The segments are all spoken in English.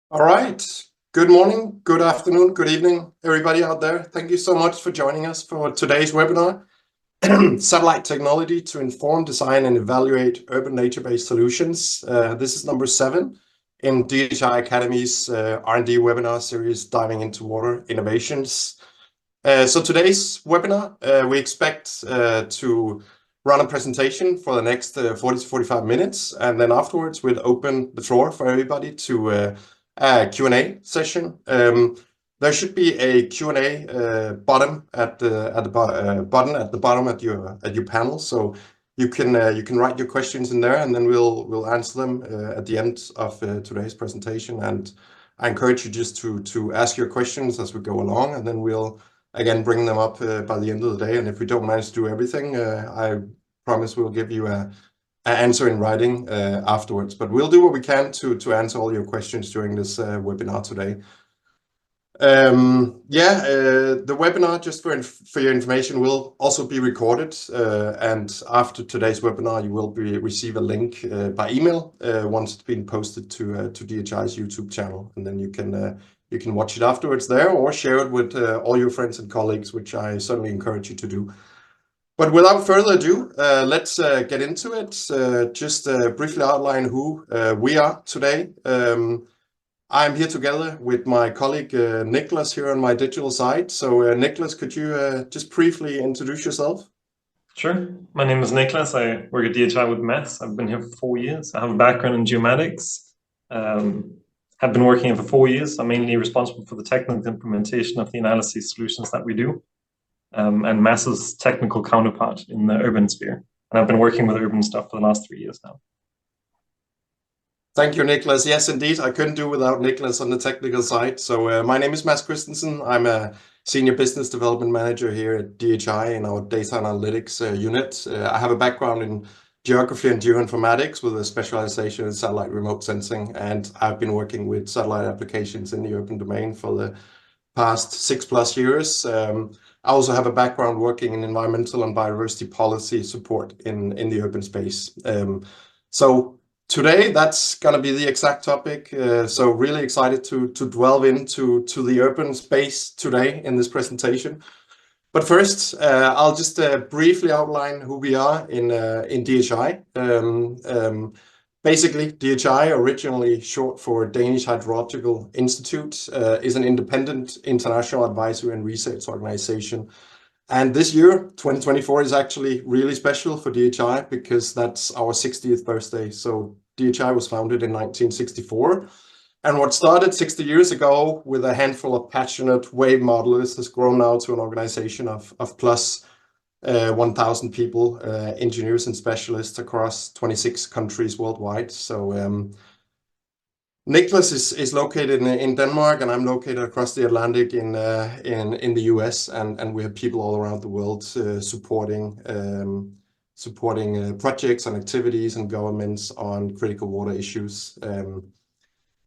All right. Good morning, good afternoon, good evening, everybody out there. Thank you so much for joining us for today's webinar, Satellite Technology to Inform, Design, and Evaluate Urban Nature-Based Solutions. This is number 7 in DHI Academy's R&D webinar series, diving into water innovations. So today's webinar, we expect to run a presentation for the next 40 to 45 minutes, and then afterwards we'll open the floor for everybody to Q&A session. There should be a Q&A button at the bottom at your panel, so you can write your questions in there, and then we'll answer them at the end of today's presentation. And I encourage you just to ask your questions as we go along, and then we'll again bring them up by the end of the day. And if we don't manage to do everything, I promise we'll give you an answer in writing afterwards. But we'll do what we can to answer all your questions during this webinar today. The webinar, just for your information, will also be recorded, and after today's webinar you will receive a link by email once it's been posted to DHI's YouTube channel, and then you can watch it afterwards there, or share it with all your friends and colleagues, which I certainly encourage you to do. But without further ado, let's get into it. Just briefly outline who we are today. I'm here together with my colleague Nicklas here on my digital side. So Nicklas, could you just briefly introduce yourself? Sure. My name is Nicklas. I work at DHI with MES. I've been here for 4 years. I have a background in geomatics. Have been working here for 4 years. I'm mainly responsible for the technical implementation of the analysis solutions that we do, and MES's technical counterpart in the urban sphere. And I've been working with urban stuff for the last 3 years now. Thank you, Nicklas. Yes, indeed, I couldn't do without Nicklas on the technical side. So my name is Christensen. I'm a Senior Business Development Manager here at DHI in our Data Analytics unit. I have a background in geography and geoinformatics with a specialization in satellite remote sensing, and I've been working with satellite applications in the urban domain for the past 6+ years. I also have a background working in environmental and biodiversity policy support in the urban space. So today, that's going to be the exact topic. So really excited to delve into the urban space today in this presentation. But first, I'll just briefly outline who we are in DHI. Basically, DHI, originally short for Danish Hydrological Institute, is an independent international advisory and research organization. And this year, 2024, is actually really special for DHI because that's our 60th birthday. So DHI was founded in 1964. And what started 60 years ago with a handful of passionate wave modelers has grown now to an organization of plus 1,000 people, engineers and specialists across 26 countries worldwide. So Nicklas is located in Denmark, and I'm located across the Atlantic in the US, and we have people all around the world supporting projects and activities and governments on critical water issues.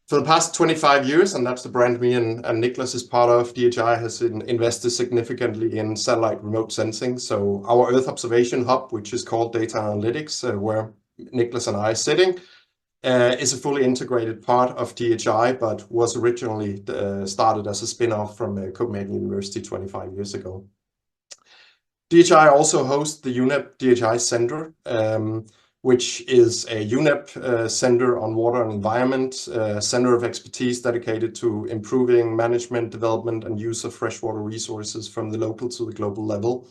For the past 25 years, and that's the brand me and Nicklas is part of, DHI has invested significantly in satellite remote sensing. So our Earth observation hub, which is called Data Analytics, where Nicklas and I are sitting, is a fully integrated part of DHI, but was originally started as a spin-off from Copenhagen University 25 years ago. DHI also hosts the UNEP DHI Center, which is a UNEP Center on Water and Environment, center of expertise dedicated to improving management, development, and use of freshwater resources from the local to the global level.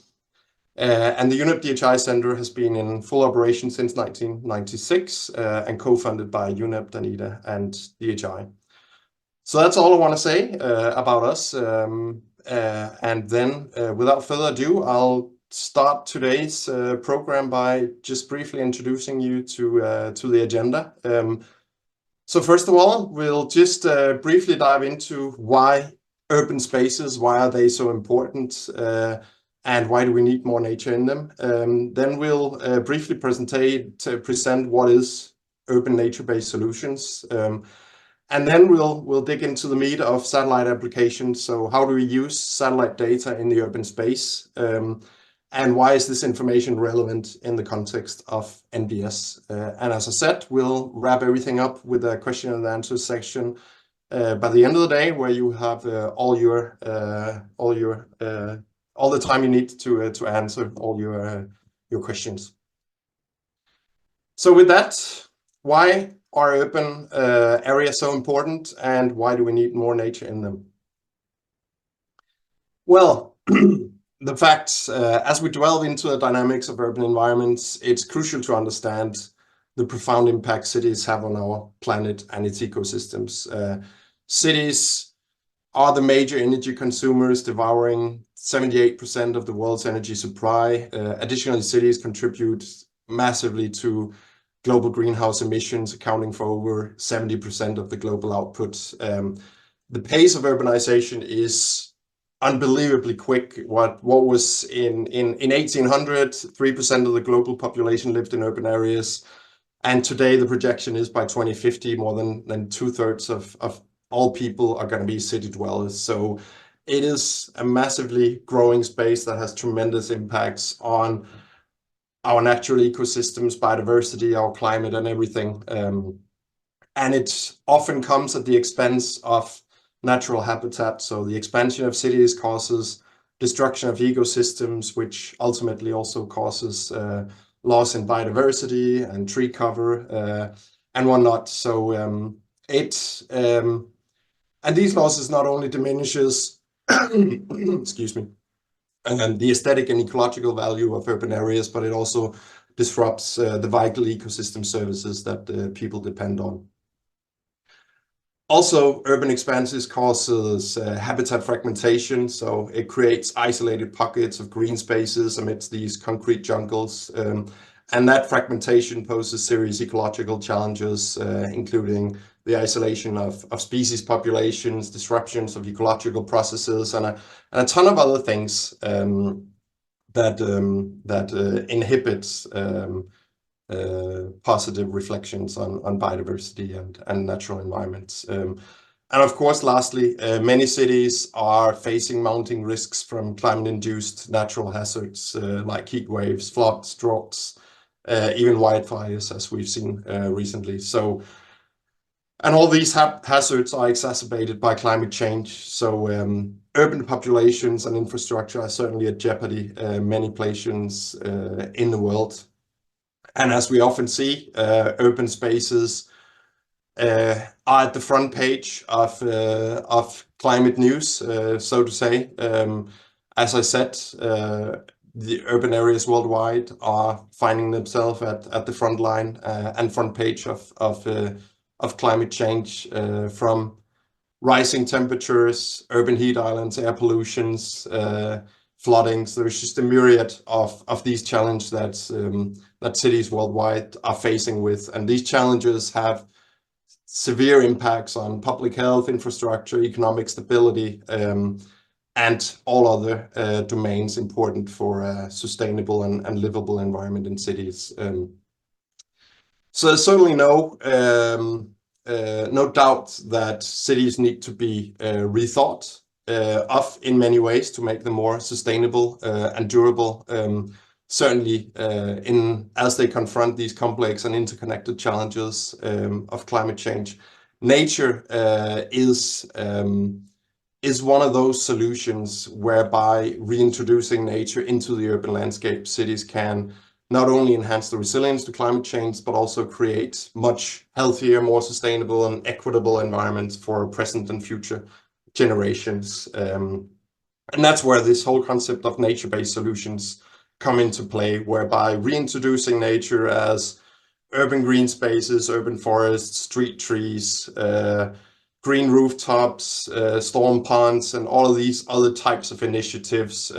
And the UNEP DHI Center has been in full operation since 1996 and co-funded by UNEP, Danida, and DHI. So that's all I want to say about us. And then, without further ado, I'll start today's program by just briefly introducing you to the agenda. So first of all, we'll just briefly dive into why urban spaces, why are they so important, and why do we need more nature in them. Then we'll briefly present what is urban nature-based solutions. And then we'll dig into the meat of satellite applications. So how do we use satellite data in the urban space? And why is this information relevant in the context of NBS? And as I said, we'll wrap everything up with a question and answer section by the end of the day, where you have all the time you need to answer all your questions. So with that, why are urban areas so important, and why do we need more nature in them? Well, the facts, as we delve into the dynamics of urban environments, it's crucial to understand the profound impact cities have on our planet and its ecosystems. Cities are the major energy consumers, devouring 78% of the world's energy supply. Additionally, cities contribute massively to global greenhouse emissions, accounting for over 70% of the global output. The pace of urbanization is unbelievably quick. What was in 1800, 3% of the global population lived in urban areas. And today the projection is by 2050, more than 2/3 of all people are going to be city dwellers. So it is a massively growing space that has tremendous impacts on our natural ecosystems, biodiversity, our climate, and everything. And it often comes at the expense of natural habitat. So the expansion of cities causes destruction of ecosystems, which ultimately also causes loss in biodiversity and tree cover and whatnot. So and these losses not only diminishes excuse me, and the aesthetic and ecological value of urban areas, but it also disrupts the vital ecosystem services that people depend on. Also, urban expanses causes habitat fragmentation, so it creates isolated pockets of green spaces amidst these concrete jungles. And that fragmentation poses serious ecological challenges, including the isolation of species populations, disruptions of ecological processes, and a ton of other things that inhibits positive reflections on biodiversity and natural environments. And of course, lastly, many cities are facing mounting risks from climate-induced natural hazards like heat waves, floods, droughts, even wildfires, as we've seen recently. So, and all these hazards are exacerbated by climate change. So urban populations and infrastructure are certainly at jeopardy many places in the world. And as we often see, urban spaces are at the front page of climate news, so to say. As I said, the urban areas worldwide are finding themselves at the front line and front page of climate change, from rising temperatures, urban heat islands, air pollutions, floodings. There's just a myriad of these challenges that cities worldwide are facing with. And these challenges have severe impacts on public health, infrastructure, economic stability, and all other domains important for a sustainable and livable environment in cities. So there's certainly no doubt that cities need to be rethought of in many ways to make them more sustainable and durable. Certainly as they confront these complex and interconnected challenges of climate change. Nature is one of those solutions whereby reintroducing nature into the urban landscape, cities can not only enhance the resilience to climate change, but also create much healthier, more sustainable and equitable environments for present and future generations. And that's where this whole concept of nature-based solutions come into play, whereby reintroducing nature as urban green spaces, urban forests, street trees, green rooftops, storm ponds, and all of these other types of initiatives,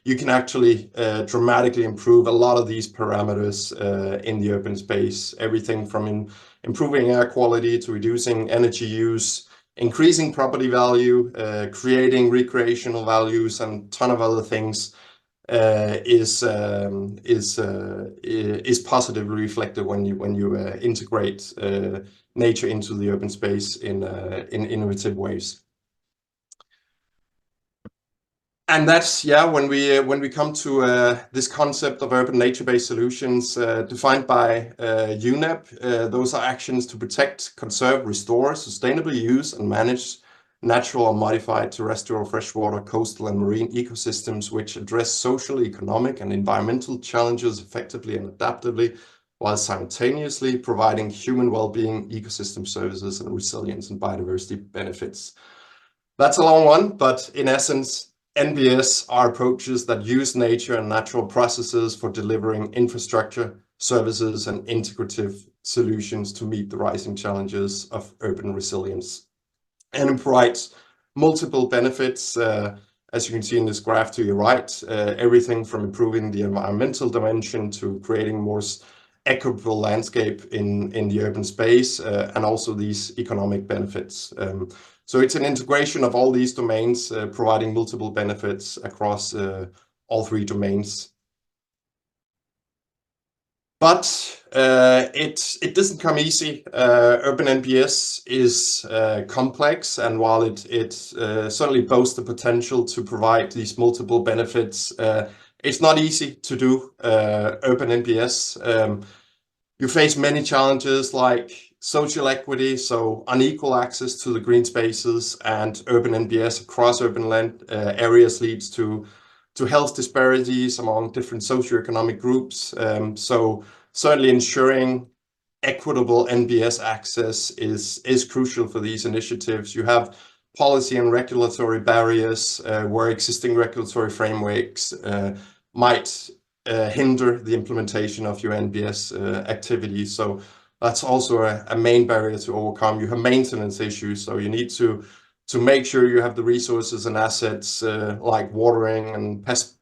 you can actually dramatically improve a lot of these parameters in the urban space. Everything from improving air quality to reducing energy use, increasing property value, creating recreational values, and a ton of other things is positively reflected when you integrate nature into the urban space in innovative ways. And that's, yeah, when we come to this concept of urban nature-based solutions defined by UNEP, those are actions to protect, conserve, restore, sustainably use and manage natural or modified terrestrial, freshwater, coastal and marine ecosystems which address social, economic and environmental challenges effectively and adaptively, while simultaneously providing human well-being, ecosystem services and resilience and biodiversity benefits. That's a long one, but in essence, NBS are approaches that use nature and natural processes for delivering infrastructure, services, and integrative solutions to meet the rising challenges of urban resilience. And it provides multiple benefits, as you can see in this graph to your right, everything from improving the environmental dimension to creating more equitable landscape in the urban space, and also these economic benefits. So it's an integration of all these domains, providing multiple benefits across all three domains. But it doesn't come easy. Urban NBS is complex, and while it certainly boasts the potential to provide these multiple benefits, it's not easy to do urban NBS. You face many challenges like social equity, so unequal access to the green spaces, and urban NBS across urban land areas leads to health disparities among different socioeconomic groups. So certainly ensuring equitable NBS access is crucial for these initiatives. You have policy and regulatory barriers where existing regulatory frameworks might hinder the implementation of your NBS activities. So that's also a main barrier to overcome. You have maintenance issues, so you need to make sure you have the resources and assets like watering and pest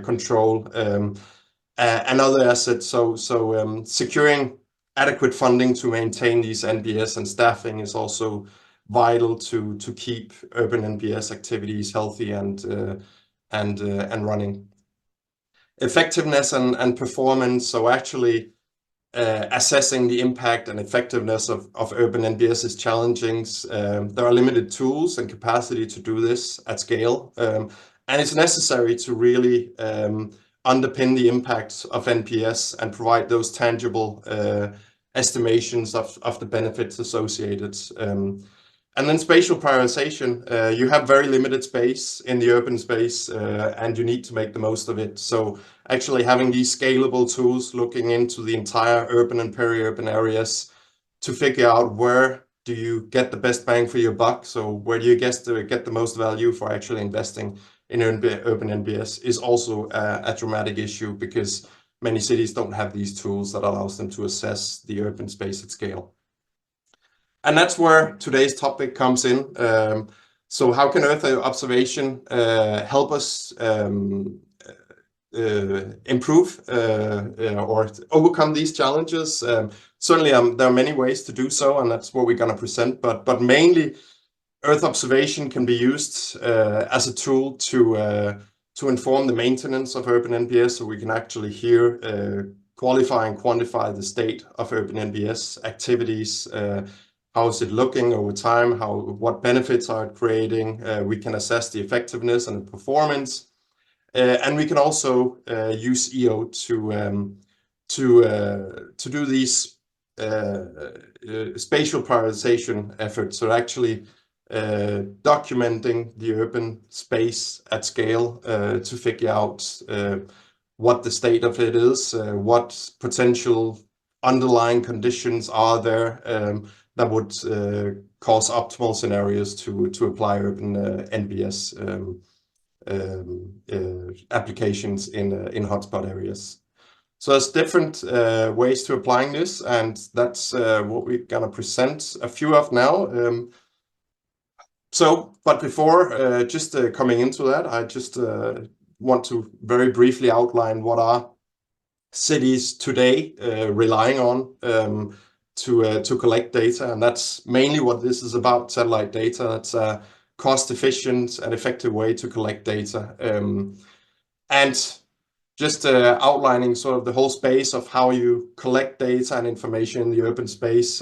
control and other assets. So securing adequate funding to maintain these NBS and staffing is also vital to keep urban NBS activities healthy and running. Effectiveness and performance, so actually assessing the impact and effectiveness of urban NBS is challenging. There are limited tools and capacity to do this at scale, and it's necessary to really underpin the impacts of NPS and provide those tangible estimations of the benefits associated. And then spatial prioritization, you have very limited space in the urban space and you need to make the most of it. So actually having these scalable tools, looking into the entire urban and peri-urban areas to figure out where do you get the best bang for your buck. So where do you get the most value for actually investing in urban NBS is also a dramatic issue, because many cities don't have these tools that allows them to assess the urban space at scale. And that's where today's topic comes in. So how can Earth observation help us improve or overcome these challenges? Certainly there are many ways to do so, and that's what we're going to present. But mainly, Earth observation can be used as a tool to inform the maintenance of urban NBS, so we can actually here qualify and quantify the state of urban NBS activities. How is it looking over time? What benefits are it creating? We can assess the effectiveness and the performance, and we can also use EO to do these spatial prioritization efforts. So actually documenting the urban space at scale to figure out what the state of it is, what potential underlying conditions are there that would cause optimal scenarios to apply urban NBS applications in hotspot areas. So there's different ways to applying this, and that's what we're gonna present a few of now. But before just coming into that, I just want to very briefly outline what are cities today relying on to collect data, and that's mainly what this is about: satellite data. It's a cost-efficient and effective way to collect data, and just outlining sort of the whole space of how you collect data and information in the urban space.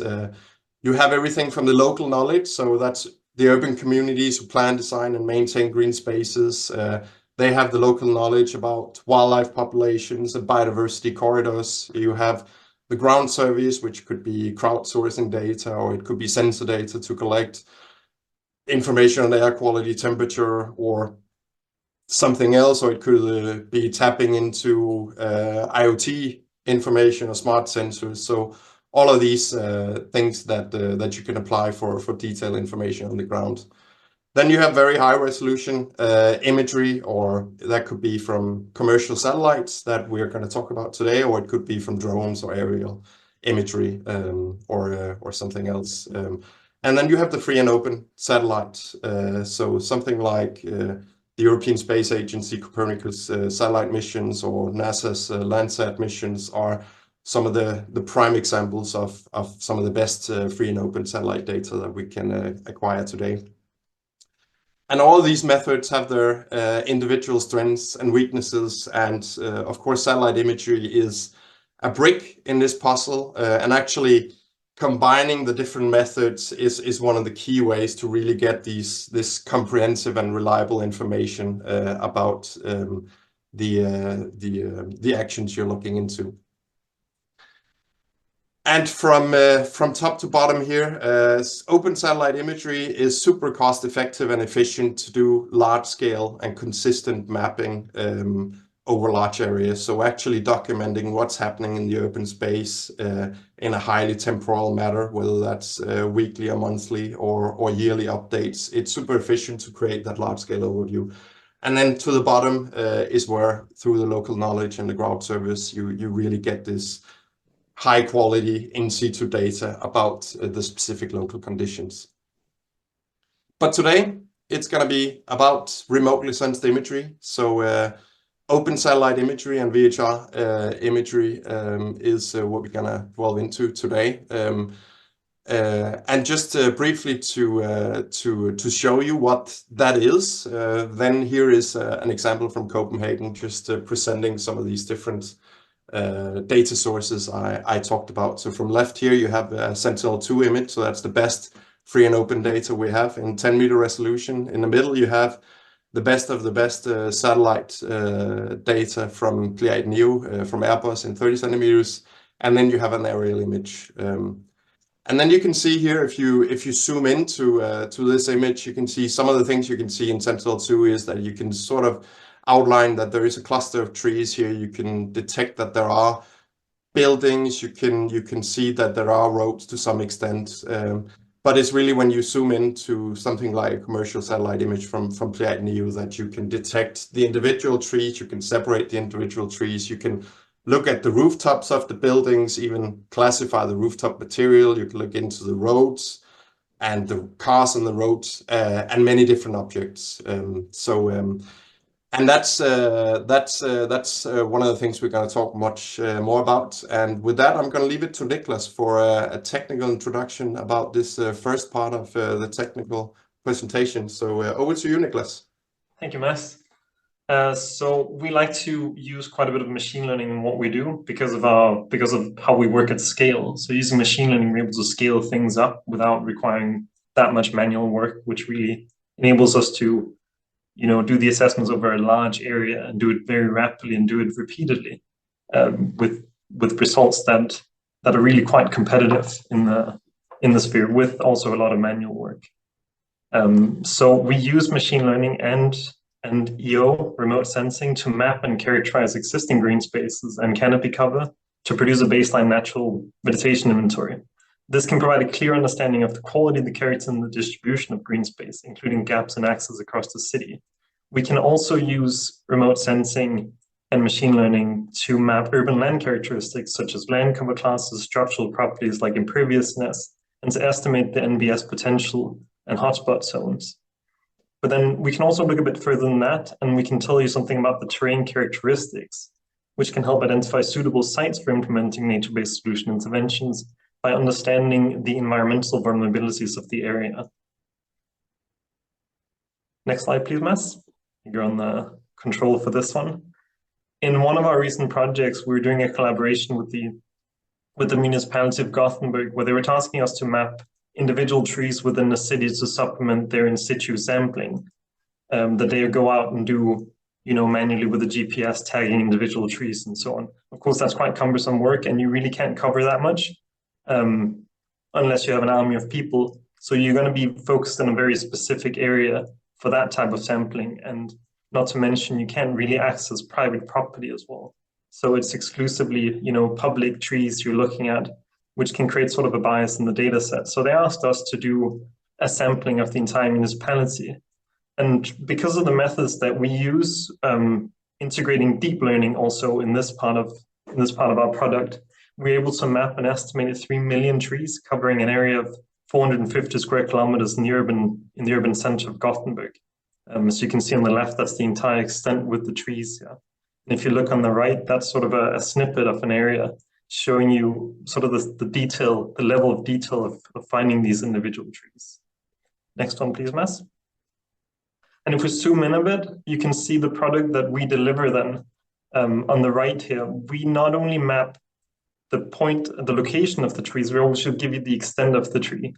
You have everything from the local knowledge, so that's the urban communities who plan, design, and maintain green spaces. They have the local knowledge about wildlife populations and biodiversity corridors. You have the ground surveys, which could be crowdsourcing data, or it could be sensor data to collect information on air quality, temperature, or something else, or it could be tapping into IoT information or smart sensors. So all of these things that you can apply for detailed information on the ground. Then you have very high resolution imagery, or that could be from commercial satellites that we're going to talk about today, or it could be from drones or aerial imagery, or something else. And then you have the free and open satellites. So something like the European Space Agency Copernicus satellite missions, or NASA's Landsat missions are some of the prime examples of some of the best free and open satellite data that we can acquire today. And all these methods have their individual strengths and weaknesses, and of course satellite imagery is a brick in this puzzle, and actually combining the different methods is one of the key ways to really get this comprehensive and reliable information about the actions you're looking into. And from top to bottom here, open satellite imagery is super cost effective and efficient to do large scale and consistent mapping over large areas. So actually documenting what's happening in the open space in a highly temporal manner, whether that's weekly or monthly or yearly updates. It's super efficient to create that large scale overview. And then to the bottom is where, through the local knowledge and the ground service, you really get this high quality in situ data about the specific local conditions. But today it's going to be about remotely sensed imagery. So open satellite imagery and VHR imagery is what we're going to delve into today. And just briefly to show you what that is, then here is an example from Copenhagen, just presenting some of these different data sources I talked about. So from left here you have a Sentinel-2 image, so that's the best free and open data we have in 10-meter resolution. In the middle you have the best of the best satellite data from Pleiad Neo from Airbus in 30 centimeters, and then you have an aerial image. And then you can see here, if you zoom into to this image, you can see some of the things you can see in Sentinel-2 is that you can sort of outline that there is a cluster of trees here. You can detect that there are buildings. You can see that there are roads to some extent. But it's really when you zoom into something like a commercial satellite image from Pleiad Neo that you can detect the individual trees. You can separate the individual trees. You can look at the rooftops of the buildings, even classify the rooftop material. You can look into the roads and the cars on the roads and many different objects. And that's one of the things we're going to talk much more about. And with that, I'm going to leave it to Nicklas for a technical introduction about this first part of the technical presentation. So over to you, Nicklas. Thank you, Mads. So we like to use quite a bit of machine learning in what we do because of how we work at scale. So using machine learning, we're able to scale things up without requiring that much manual work, which really enables us to do the assessments over a large area and do it very rapidly and do it repeatedly with results that are really quite competitive in the sphere, with also a lot of manual work. So we use machine learning and EO, remote sensing, to map and characterize existing green spaces and canopy cover to produce a baseline natural vegetation inventory. This can provide a clear understanding of the quality of the character and the distribution of green space, including gaps and access across the city. We can also use remote sensing and machine learning to map urban land characteristics such as land cover classes, structural properties like imperviousness, and to estimate the NBS potential and hotspot zones. But then we can also look a bit further than that, and we can tell you something about the terrain characteristics, which can help identify suitable sites for implementing nature-based solution interventions by understanding the environmental vulnerabilities of the area. Next slide, please, Mads. You're on the control for this one. In one of our recent projects, we were doing a collaboration with the municipality of Gothenburg, where they were tasking us to map individual trees within the city to supplement their in situ sampling, that they go out and do, manually with the GPS tagging individual trees and so on. Of course, that's quite cumbersome work, and you really can't cover that much unless you have an army of people. So you're going to be focused in a very specific area for that type of sampling. And not to mention, you can't really access private property as well. So it's exclusively, public trees you're looking at, which can create sort of a bias in the data set. So they asked us to do a sampling of the entire municipality. And because of the methods that we use, integrating deep learning also in this part of our product, we're able to map an estimated 3 million trees covering an area of 450 square kilometers in the urban center of Gothenburg. As you can see on the left, that's the entire extent with the trees. Yeah. And if you look on the right, that's sort of a snippet of an area showing you sort of the level of detail of finding these individual trees. Next one, please, Mass. And if we zoom in a bit, you can see the product that we deliver then on the right here. We not only map the location of the trees, we also give you the extent of the tree,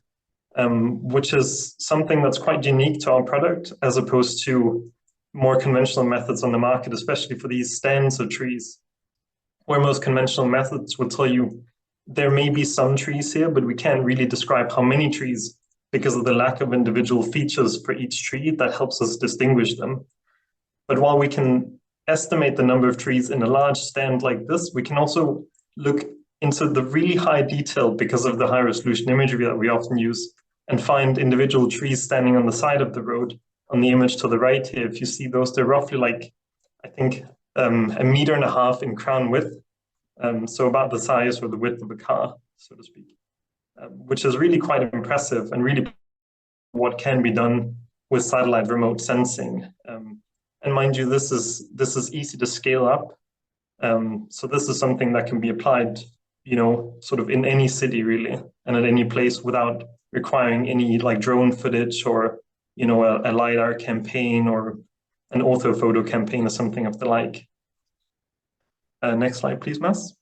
which is something that's quite unique to our product as opposed to more conventional methods on the market, especially for these stands of trees, where most conventional methods will tell you there may be some trees here, but we can't really describe how many trees because of the lack of individual features for each tree that helps us distinguish them. But while we can estimate the number of trees in a large stand like this, we can also look into the really high detail because of the high resolution imagery that we often use and find individual trees standing on the side of the road. On the image to the right here, if you see those, they're roughly like, I think, 1.5 meters in crown width. So about the size or the width of a car, so to speak. Which is really quite impressive and really what can be done with satellite remote sensing. And mind you, this is easy to scale up. So this is something that can be applied, sort of in any city really, and at any place without requiring any like drone footage or, a LiDAR campaign or an orthophoto campaign or something of the like. Next slide, please, Mass.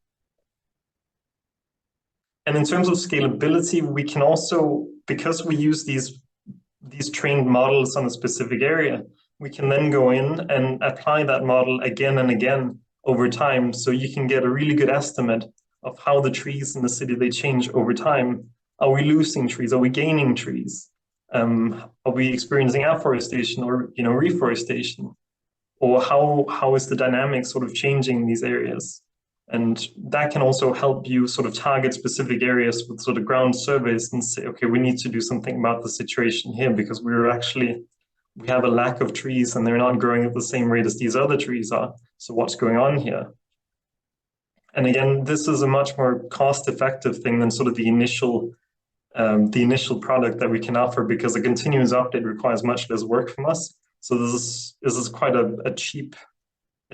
And in terms of scalability, we can also, because we use these trained models on a specific area, we can then go in and apply that model again and again over time. So you can get a really good estimate of how the trees in the city, they change over time. Are we losing trees? Are we gaining trees? Are we experiencing afforestation or, reforestation? Or how is the dynamic sort of changing in these areas? And that can also help you sort of target specific areas with sort of ground surveys and say, okay, we need to do something about the situation here because we have a lack of trees and they're not growing at the same rate as these other trees are. So what's going on here? And again, this is a much more cost-effective thing than sort of the initial product that we can offer because a continuous update requires much less work from us. So this is quite a cheap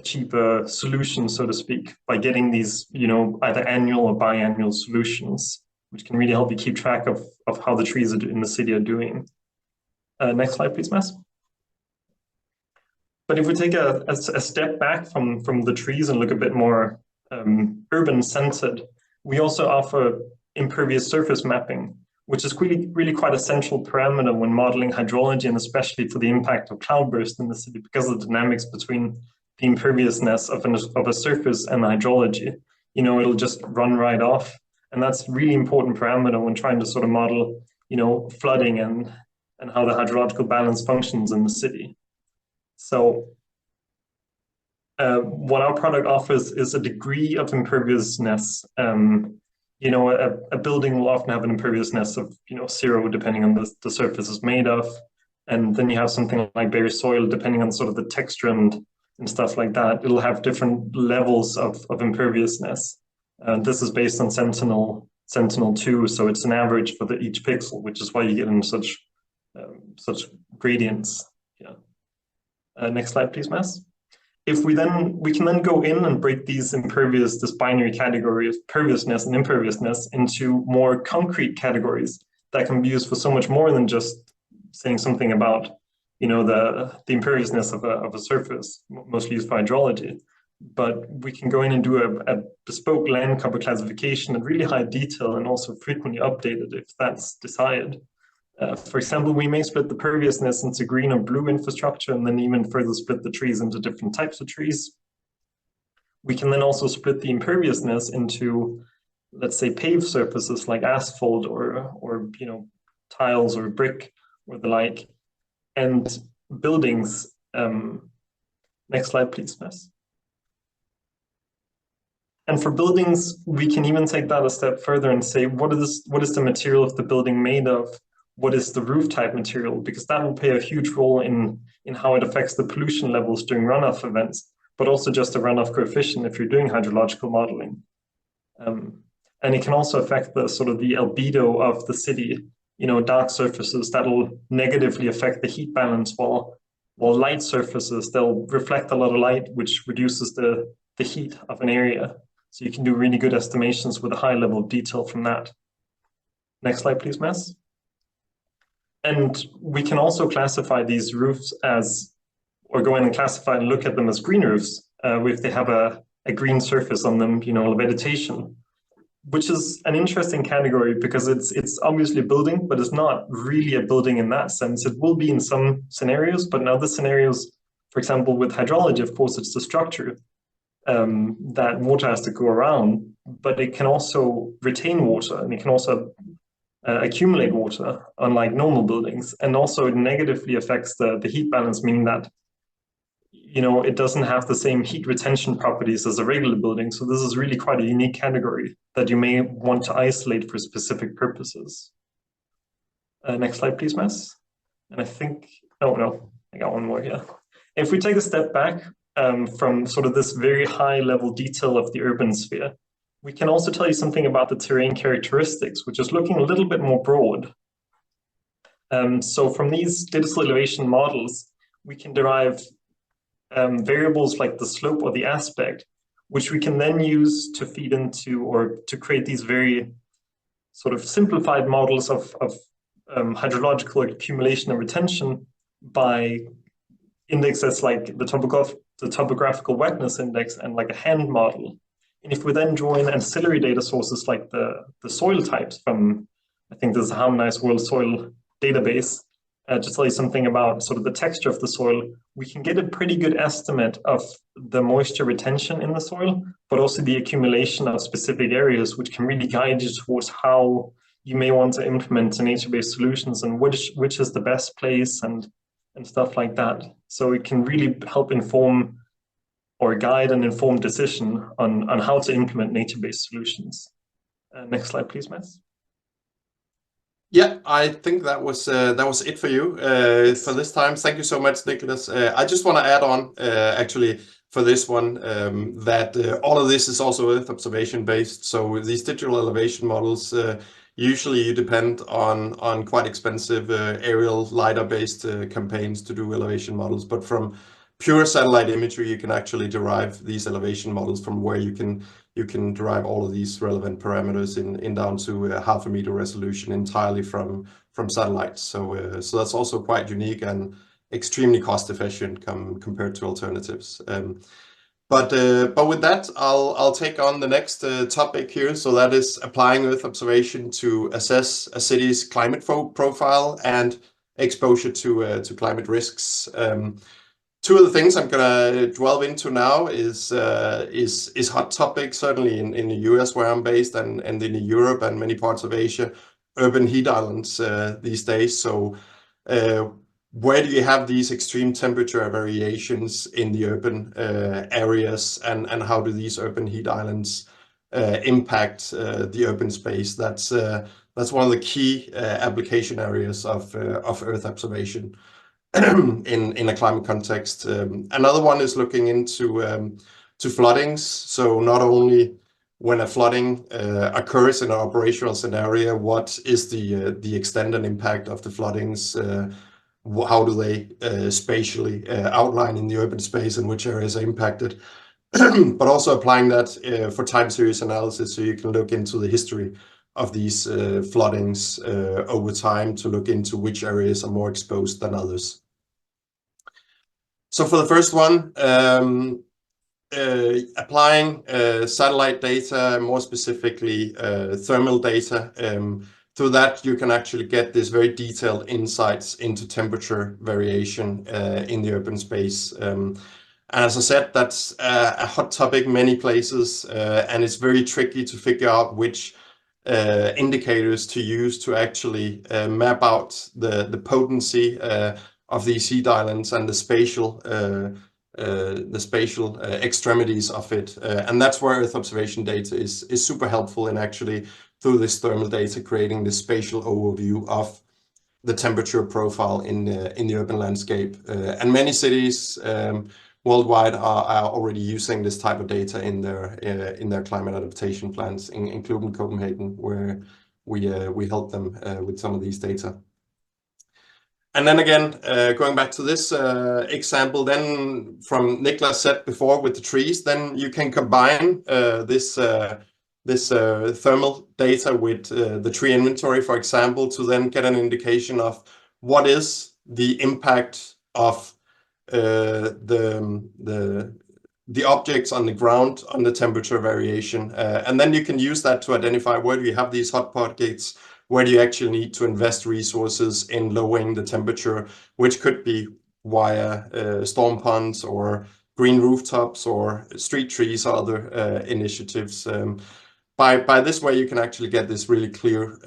solution, so to speak, by getting these, either annual or biannual solutions, which can really help you keep track of how the trees in the city are doing. Next slide, please, Mass. But if we take a step back from the trees and look a bit more urban-centered, we also offer impervious surface mapping, which is really quite a central parameter when modeling hydrology and especially for the impact of cloudburst in the city because of the dynamics between the imperviousness of a surface and the hydrology. It'll just run right off. And that's really important parameter when trying to sort of model, flooding and how the hydrological balance functions in the city. So what our product offers is a degree of imperviousness. A building will often have an imperviousness of, 0, depending on the surface it's made of. And then you have something like bare soil, depending on sort of the texture and stuff like that. It'll have different levels of imperviousness. This is based on Sentinel-2, so it's an average for each pixel, which is why you get in such gradients. Yeah. Next slide, please, Mass. We can then go in and break this binary category of perviousness and imperviousness into more concrete categories that can be used for so much more than just saying something about the imperviousness of a surface, mostly used for hydrology. but we can go in and do a bespoke land cover classification in really high detail and also frequently update it if that's desired. For example, we may split the perviousness into green or blue infrastructure and then even further split the trees into different types of trees. We can then also split the imperviousness into, let's say, paved surfaces like asphalt or tiles or brick or the like, and buildings. Next slide, please, Ness. And for buildings, we can even take that a step further and say, what is the material of the building made of? What is the roof type material? Because that will play a huge role in how it affects the pollution levels during runoff events, but also just the runoff coefficient if you're doing hydrological modeling. And it can also affect the sort of the albedo of the city, dark surfaces that'll negatively affect the heat balance, while light surfaces, they'll reflect a lot of light, which reduces the heat of an area. So you can do really good estimations with a high level of detail from that. Next slide, please, Mess. And we can also classify these roofs as, or go in and classify and look at them as green roofs, if they have a green surface on them, vegetation, which is an interesting category because it's obviously a building, but it's not really a building in that sense. It will be in some scenarios, but in other scenarios, for example, with hydrology, of course, it's the structure that water has to go around, but it can also retain water and it can also accumulate water, unlike normal buildings. And also it negatively affects the heat balance, meaning that it doesn't have the same heat retention properties as a regular building. So this is really quite a unique category that you may want to isolate for specific purposes. Next slide, please, Mess. And I think, no, I got one more here. If we take a step back from sort of this very high level detail of the urban sphere, we can also tell you something about the terrain characteristics, which is looking a little bit more broad. So from these digital elevation models, we can derive variables like the slope or the aspect, which we can then use to feed into or to create these very sort of simplified models of hydrological accumulation and retention by indexes like the topographical wetness index and like a hand model. And if we then draw in ancillary data sources like the soil types from, I think this is a harmonized world soil database, to tell you something about sort of the texture of the soil, we can get a pretty good estimate of the moisture retention in the soil, but also the accumulation of specific areas, which can really guide you towards how you may want to implement nature-based solutions and which is the best place and stuff like that. So it can really help inform or guide an informed decision on how to implement nature-based solutions. Next slide, please, Mess. Yeah, I think that was it for you for this time. Thank you so much, Nicklas. I just want to add on, actually, for this one, that all of this is also Earth observation based. So these digital elevation models, usually you depend on quite expensive aerial LiDAR-based campaigns to do elevation models. But from pure satellite imagery, you can actually derive these elevation models from where you can derive all of these relevant parameters in down to 0.5 meter resolution entirely from satellites. So that's also quite unique and extremely cost efficient compared to alternatives. But with that, I'll take on the next topic here. So that is applying Earth observation to assess a city's climate profile and exposure to climate risks. Two of the things I'm gonna delve into now is hot topics, certainly in the US where I'm based and in Europe and many parts of Asia, urban heat islands these days. So where do you have these extreme temperature variations in the urban areas, and how do these urban heat islands impact the urban space? That's one of the key application areas of Earth observation in a climate context. Another one is looking into floodings. So not only when a flooding occurs in an operational scenario, what is the extent and impact of the floodings? How do they spatially outline in the urban space and which areas are impacted? But also applying that for time series analysis, so you can look into the history of these floodings over time to look into which areas are more exposed than others. So for the first one, applying satellite data, more specifically thermal data. Through that, you can actually get this very detailed insights into temperature variation in the urban space. And as I said, that's a hot topic in many places, and it's very tricky to figure out which indicators to use to actually map out the potency of these heat islands and the spatial extremities of it. And that's where Earth observation data is super helpful in actually, through this thermal data, creating this spatial overview of the temperature profile in the urban landscape. And many cities worldwide are already using this type of data in their climate adaptation plans, including Copenhagen, where we help them with some of these data. And then again, going back to this example, then from Nicklas said before with the trees, then you can combine this thermal data with the tree inventory, for example, to then get an indication of what is the impact of the objects on the ground on the temperature variation. And then you can use that to identify where do you have these hot pockets, where do you actually need to invest resources in lowering the temperature, which could be via storm ponds or green rooftops or street trees or other initiatives. By this way, you can actually get this really clear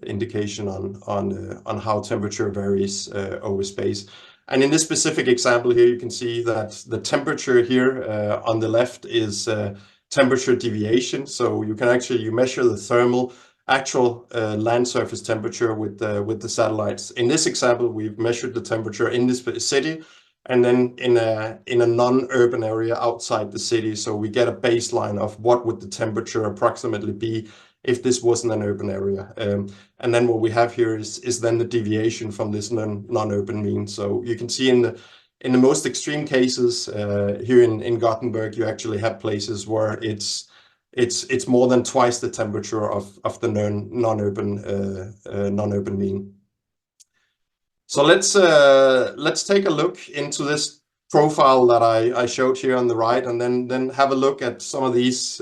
indication on how temperature varies over space. And in this specific example here, you can see that the temperature here on the left is temperature deviation. So you can actually measure the thermal actual land surface temperature with the satellites. In this example, we've measured the temperature in this city, and then in a non-urban area outside the city. So we get a baseline of what would the temperature approximately be if this wasn't an urban area. And then what we have here is then the deviation from this non-urban mean. So you can see in the most extreme cases here in Gothenburg, you actually have places where it's more than twice the temperature of the non-urban mean. So let's take a look into this profile that I showed here on the right, and then have a look at some of these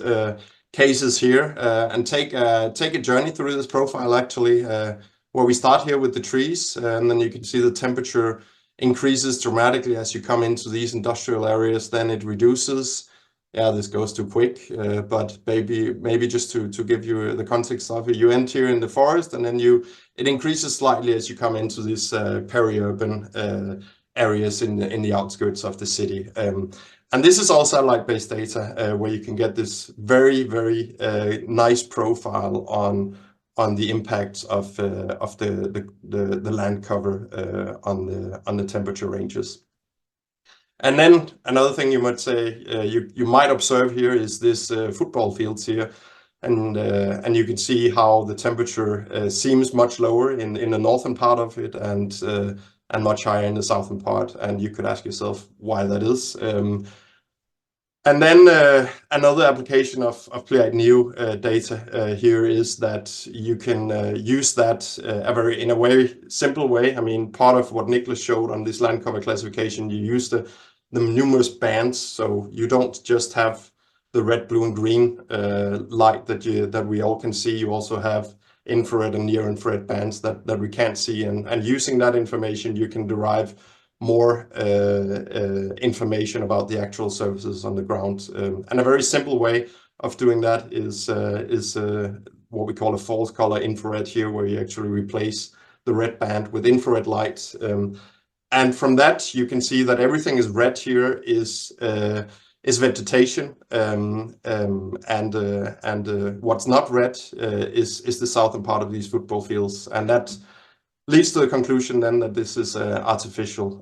cases here and take a journey through this profile actually, where we start here with the trees, and then you can see the temperature increases dramatically as you come into these industrial areas. Then it reduces. Yeah, this goes too quick, but maybe just to give you the context of it, you end here in the forest, and then it increases slightly as you come into these peri-urban areas in the outskirts of the city. And this is all satellite-based data where you can get this very nice profile on the impacts of the land cover on the temperature ranges. And then another thing you might say, you might observe here is this football fields here, and you can see how the temperature seems much lower in the northern part of it, and much higher in the southern part. And you could ask yourself why that is. And then another application of Pleiad Neo data here is that you can use that in a very simple way. I mean, part of what Nicklas showed on this land cover classification, you use the numerous bands, so you don't just have the red, blue, and green light that we all can see. You also have infrared and near infrared bands that we can't see, and using that information, you can derive more information about the actual surfaces on the ground. And a very simple way of doing that is what we call a false color infrared here, where you actually replace the red band with infrared light. And from that, you can see that everything is red here is vegetation, and what's not red is the southern part of these football fields, and that leads to the conclusion then that this is artificial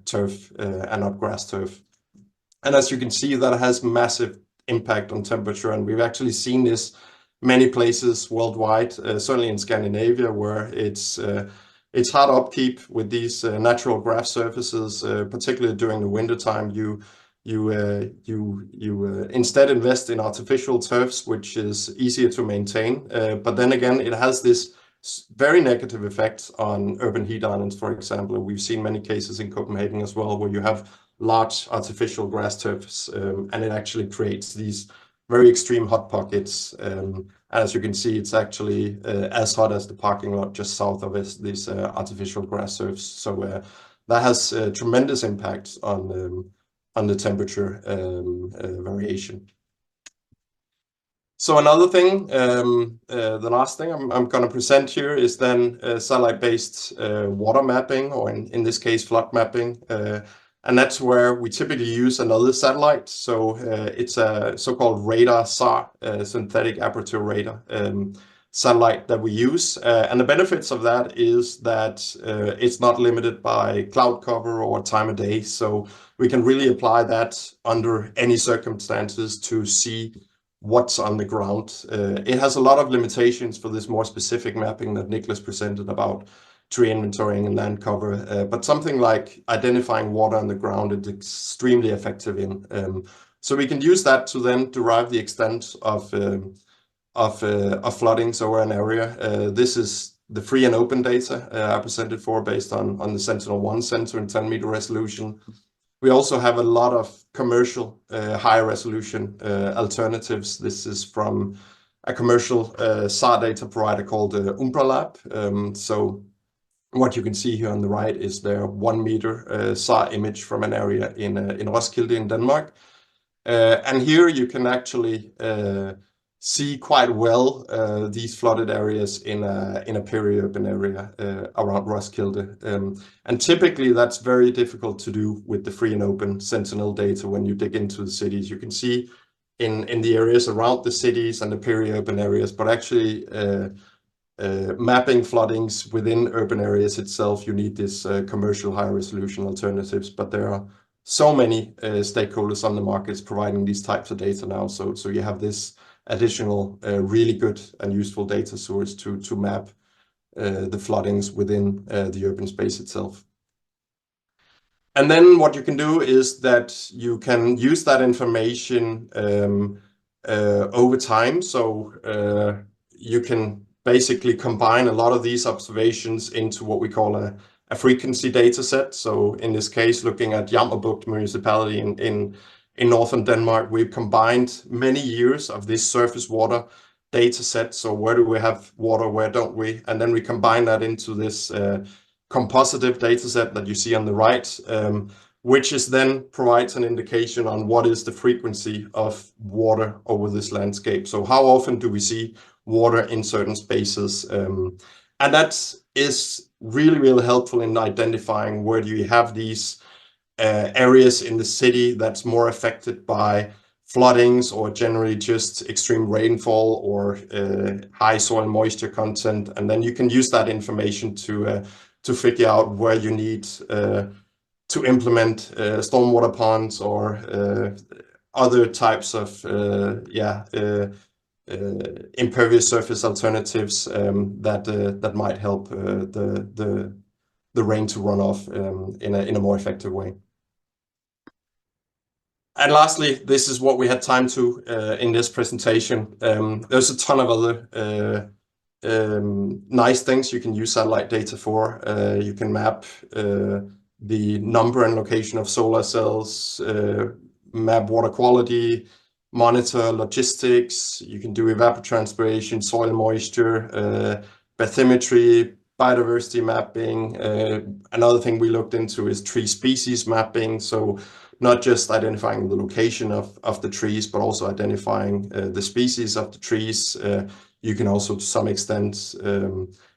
turf and not grass turf. And as you can see, that has massive impact on temperature, and we've actually seen this many places worldwide, certainly in Scandinavia, where it's hard upkeep with these natural grass surfaces, particularly during the winter time. You instead invest in artificial turfs, which is easier to maintain, but then again, it has this very negative effects on urban heat islands, for example. We've seen many cases in Copenhagen as well, where you have large artificial grass turfs, and it actually creates these very extreme hot pockets. As you can see, it's actually as hot as the parking lot just south of these artificial grass turfs. So that has tremendous impact on the temperature variation. So another thing, the last thing I'm going to present here is then satellite-based water mapping, or in this case, flood mapping. And that's where we typically use another satellite. So it's a so-called radar SAR, synthetic aperture radar satellite that we use. And the benefits of that is that it's not limited by cloud cover or time of day. So we can really apply that under any circumstances to see what's on the ground. It has a lot of limitations for this more specific mapping that Nicklas presented about tree inventorying and land cover, but something like identifying water on the ground is extremely effective in. So we can use that to then derive the extent of floodings over an area. This is the free and open data I presented for based on the Sentinel-1 sensor in 10-meter resolution. We also have a lot of commercial higher resolution alternatives. This is from a commercial SAR data provider called Umbralab. So what you can see here on the right is their 1 meter SAR image from an area in Roskilde in Denmark. And here you can actually see quite well these flooded areas in a peri-urban area around Roskilde. And typically that's very difficult to do with the free and open Sentinel data when you dig into the cities. You can see in the areas around the cities and the peri-urban areas, but actually mapping floodings within urban areas itself, you need this commercial high resolution alternatives, but there are so many stakeholders on the markets providing these types of data now. So you have this additional really good and useful data source to map the floodings within the urban space itself. And then what you can do is that you can use that information over time. So you can basically combine a lot of these observations into what we call a frequency data set. So in this case, looking at Jammerbugt municipality in northern Denmark, we've combined many years of this surface water data set. So where do we have water, where don't we? And then we combine that into this compositive data set that you see on the right, which is then provides an indication on what is the frequency of water over this landscape. So how often do we see water in certain spaces? And that is really, really helpful in identifying where do you have these areas in the city that's more affected by floodings or generally just extreme rainfall or high soil moisture content. And then you can use that information to figure out where you need to implement stormwater ponds or other types of impervious surface alternatives that might help the rain to run off in a more effective way. And lastly, this is what we had time to in this presentation. There's a ton of other nice things you can use satellite data for. You can map the number and location of solar cells, map water quality, monitor logistics. You can do evapotranspiration, soil moisture, bathymetry, biodiversity mapping. Another thing we looked into is tree species mapping. So not just identifying the location of the trees, but also identifying the species of the trees. You can also, to some extent,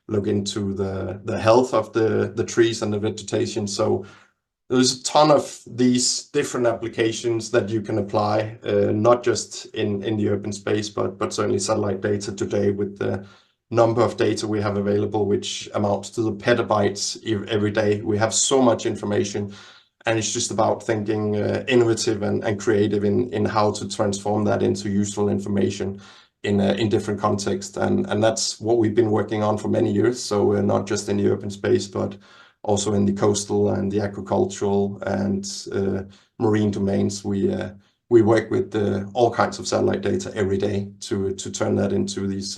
look into the health of the trees and the vegetation. So there's a ton of these different applications that you can apply, not just in the urban space, but certainly satellite data today with the number of data we have available, which amounts to the petabytes every day. We have so much information, and it's just about thinking innovative and creative in how to transform that into useful information in different contexts. And that's what we've been working on for many years. So we're not just in the urban space, but also in the coastal and the agricultural and marine domains. We work with all kinds of satellite data every day to turn that into these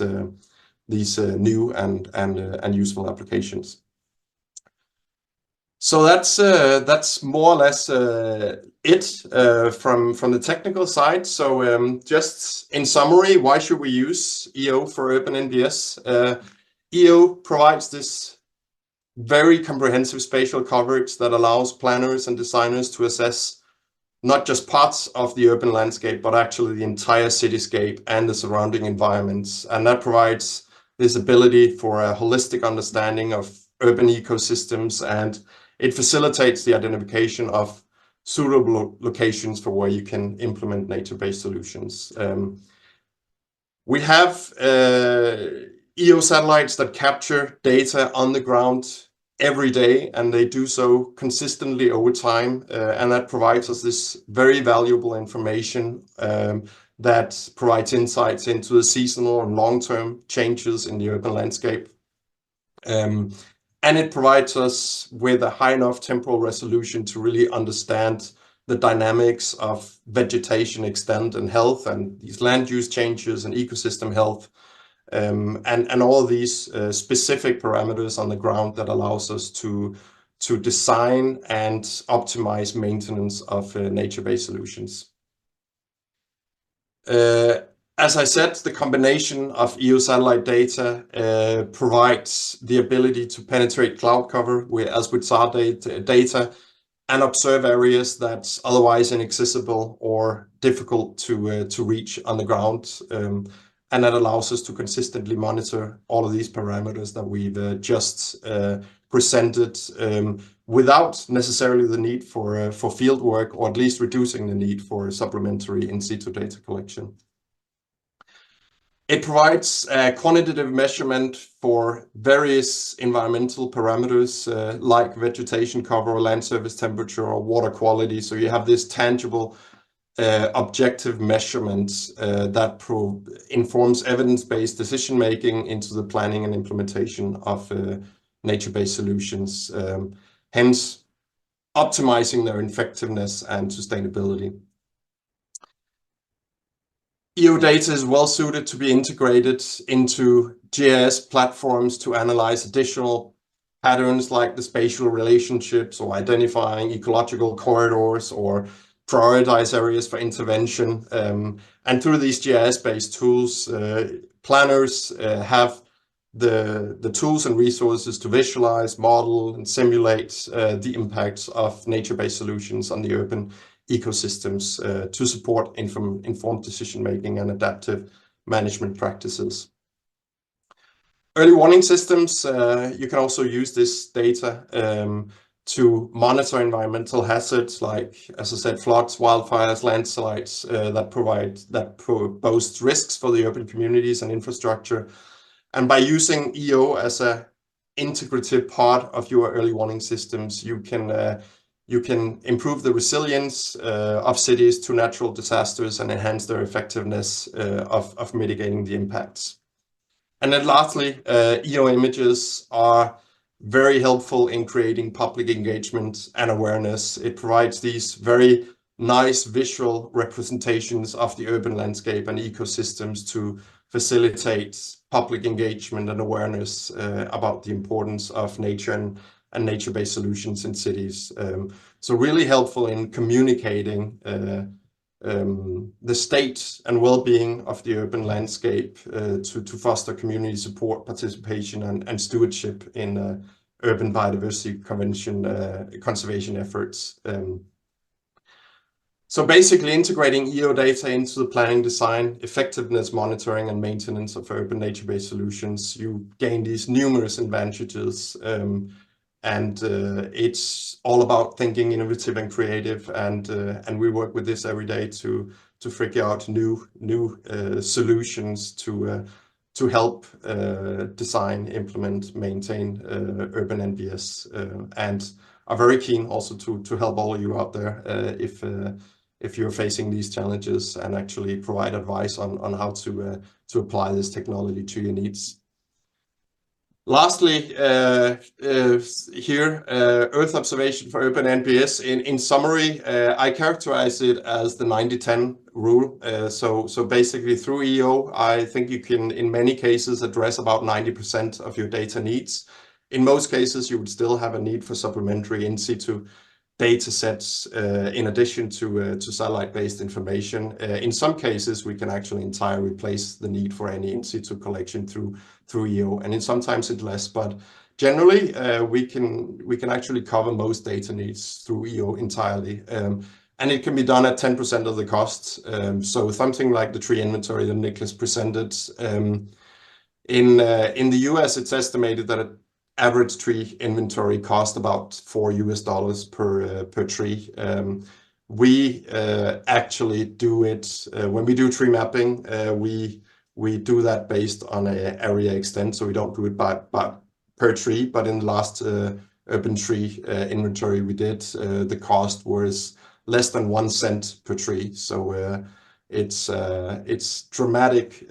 new and useful applications. So that's more or less it from the technical side. So just in summary, why should we use EO for Urban NBS? EO provides this very comprehensive spatial coverage that allows planners and designers to assess not just parts of the urban landscape, but actually the entire cityscape and the surrounding environments. And that provides this ability for a holistic understanding of urban ecosystems, and it facilitates the identification of suitable locations for where you can implement nature-based solutions. We have EO satellites that capture data on the ground every day, and they do so consistently over time, and that provides us this very valuable information that provides insights into the seasonal and long-term changes in the urban landscape. And it provides us with a high enough temporal resolution to really understand the dynamics of vegetation extent and health, and these land use changes and ecosystem health, and all of these specific parameters on the ground that allows us to design and optimize maintenance of nature-based solutions. As I said, the combination of EO satellite data provides the ability to penetrate cloud cover as with SAR data, and observe areas that's otherwise inaccessible or difficult to reach on the ground. And that allows us to consistently monitor all of these parameters that we've just presented, without necessarily the need for field work, or at least reducing the need for supplementary in situ data collection. It provides a quantitative measurement for various environmental parameters like vegetation cover, land surface temperature, or water quality. So you have this tangible objective measurement that informs evidence-based decision-making into the planning and implementation of nature-based solutions, hence optimizing their effectiveness and sustainability. EO data is well suited to be integrated into GIS platforms to analyze additional patterns like the spatial relationships, or identifying ecological corridors, or prioritize areas for intervention. And through these GIS-based tools, planners have the tools and resources to visualize, model, and simulate the impacts of nature-based solutions on the urban ecosystems to support informed decision-making and adaptive management practices. Early warning systems, you can also use this data to monitor environmental hazards like, as I said, floods, wildfires, landslides that pose risks for the urban communities and infrastructure. And by using EO as an integrative part of your early warning systems, you can improve the resilience of cities to natural disasters and enhance their effectiveness of mitigating the impacts. And then lastly, EO images are very helpful in creating public engagement and awareness. It provides these very nice visual representations of the urban landscape and ecosystems to facilitate public engagement and awareness about the importance of nature and nature-based solutions in cities. So really helpful in communicating the state and well-being of the urban landscape to foster community support, participation, and stewardship in urban biodiversity conservation efforts. So basically integrating EO data into the planning, design, effectiveness monitoring, and maintenance of urban nature-based solutions, you gain these numerous advantages. And it's all about thinking innovative and creative, and we work with this every day to figure out new solutions to help design, implement, maintain urban NBS, and are very keen also to help all of you out there if you're facing these challenges, and actually provide advice on how to apply this technology to your needs. Lastly, here, Earth observation for urban NBS. In summary, I characterize it as the 90-10 rule. So basically through EO, I think you can, in many cases, address about 90% of your data needs. In most cases, you would still have a need for supplementary in situ data sets in addition to satellite-based information. In some cases, we can actually entirely replace the need for any in situ collection through EO, and in sometimes it's less, but generally we can actually cover most data needs through EO entirely. And it can be done at 10% of the cost. So something like the tree inventory that Nicklas presented. In the US, it's estimated that an average tree inventory cost about $4 per tree. We actually do it when we do tree mapping. We do that based on an area extent, so we don't do it by per tree. But in the last urban tree inventory we did, the cost was less than 1 cent per tree. So it's dramatic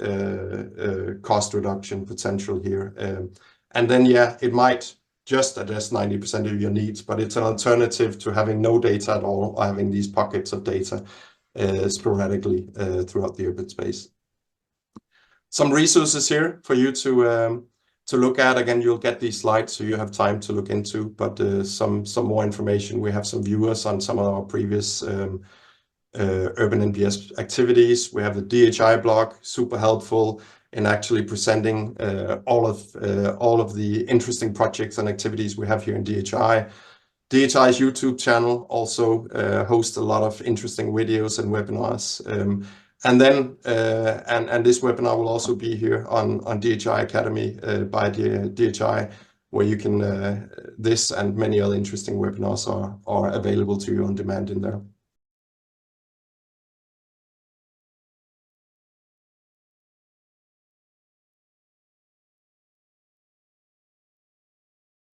cost reduction potential here. And then, yeah, it might just address 90% of your needs, but it's an alternative to having no data at all, or having these pockets of data sporadically throughout the urban space. Some resources here for you to look at. Again, you'll get these slides, so you have time to look into, but some more information. We have some viewers on some of our previous urban NPS activities. We have the DHI blog, super helpful in actually presenting all of the interesting projects and activities we have here in DHI. DHI's YouTube channel also hosts a lot of interesting videos and webinars. And then this webinar will also be here on DHI Academy by DHI, where you can this and many other interesting webinars are available to you on demand in there.